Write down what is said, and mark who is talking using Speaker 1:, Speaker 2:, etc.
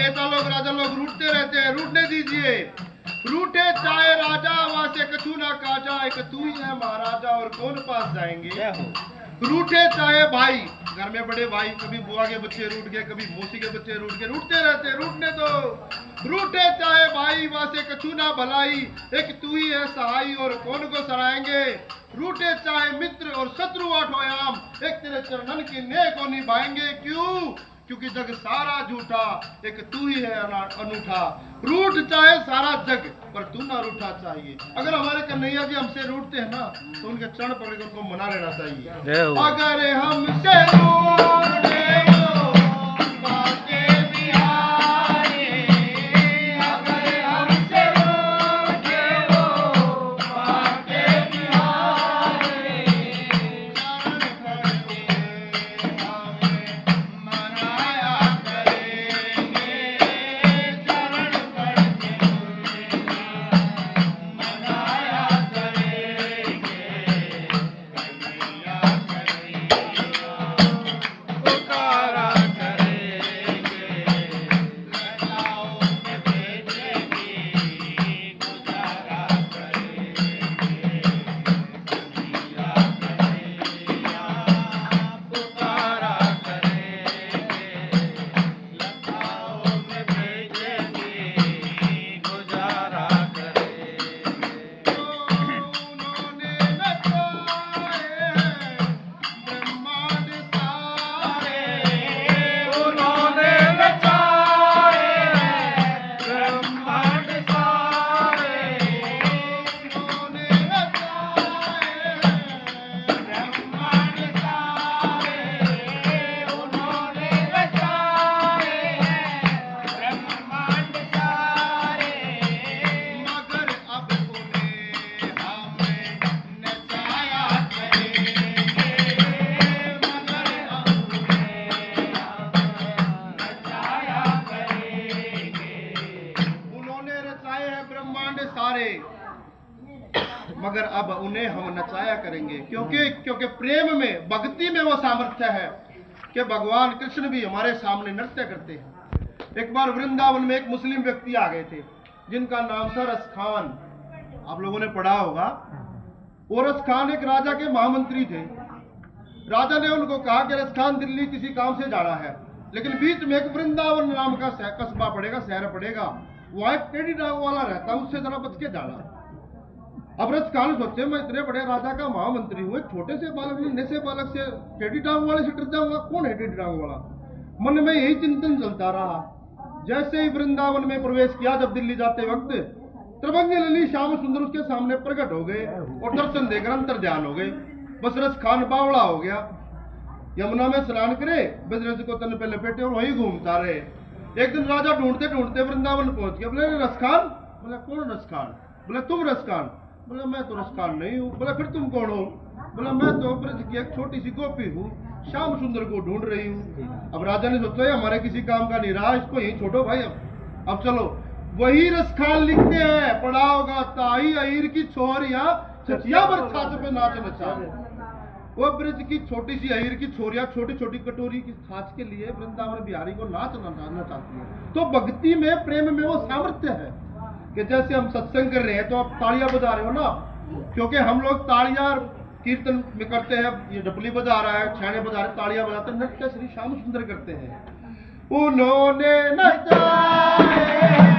Speaker 1: नेता लोग राजा लोग रूठते रहते हैं, रूठने दीजिए। रूठे चाहे राजा वहां से कछु ना काजा, एक तू ही है महाराजा और कौन पास जाएंगे। रूठे चाहे भाई, घर में बड़े भाई, कभी बुआ के बच्चे रूठ गए, कभी मौसी के बच्चे रूठ गए, रूठते रहते, रूठने दो। रूठे चाहे भाई वहां से कछु ना भलाई, एक तू ही है सहाई और कौन को सराएंगे। रूठे चाहे मित्र और शत्रु आठों आम, एक तेरे चरणन की नेक को निभाएंगे। क्यों? क्योंकि जग सारा झूठा, एक तू ही है अनूठा। रूठ चाहे सारा जग, पर तू ना रूठा चाहिए। अगर हमारे कन्हैया जी हमसे रूठते हैं ना, तो उनके चरण पकड़ के उनको मना लेना चाहिए। अगर हमसे रूठते मगर अब उन्हें हम नचाया करेंगे। क्योंकि प्रेम में, भक्ति में वो सामर्थ्य है कि भगवान कृष्ण भी हमारे सामने नृत्य करते हैं। एक बार वृंदावन में एक मुस्लिम व्यक्ति आ गए थे जिनका नाम था रसखान। आप लोगों ने पढ़ा होगा। वो रसखान एक राजा के महामंत्री थे। राजा ने उनको कहा कि रसखान दिल्ली किसी काम से जाना है, लेकिन बीच में एक वृंदावन नाम का कस्बा पड़ेगा, शहर पड़ेगा, वहां एक टेढ़ी टांग वाला रहता है, उससे जरा बच के जाना। अब रसखान सोचे मैं इतने बड़े राजा का महामंत्री हूँ, छोटे से बालक नन्हे से बालक से टेढ़ी टांग वाले से डर जाऊंगा, कौन है टेढ़ी टांग वाला। मन में यही चिंतन चलता रहा। जैसे ही वृंदावन में प्रवेश किया, जब दिल्ली जाते वक्त त्रिभंगी लली श्याम सुंदर उसके सामने प्रकट हो गए और दर्शन देकर अंतर ध्यान हो गए। बस रसखान बावड़ा हो गया। यमुना में स्नान करे, बजरंग को तन पे लपेटे और वहीं घूमता रहे। एक दिन राजा ढूंढते ढूंढते वृंदावन पहुंच गया। बोले रसखान? बोला कौन रसखान? बोला तुम रसखान? बोला मैं तो रसखान नहीं हूँ। बोला फिर तुम कौन हो? बोला मैं तो ब्रज की एक छोटी सी गोपी हूँ, श्याम सुंदर को ढूंढ रही हूँ। अब राजा ने सोचा हमारे किसी काम का नहीं रहा, इसको यही छोड़ो भाई। अब चलो। वही रसखान लिखते हैं, पढ़ा होगा, ताई अहीर की छोरिया छचिया पर छाछ पे नाच नचा। वो ब्रज की छोटी सी अहीर की छोरिया छोटी छोटी कटोरी की छाछ के लिए वृंदावन बिहारी को नाच नचाना चाहती है। तो भक्ति में, प्रेम में वो सामर्थ्य है कि जैसे हम सत्संग कर रहे हैं तो आप तालियां बजा रहे हो ना, क्योंकि हम लोग तालियां कीर्तन में करते हैं, ये डपली बजा रहा है, छाने बजा रहे, तालियां बजाते, नृत्य श्री श्याम सुंदर करते हैं। उन्होंने नचाए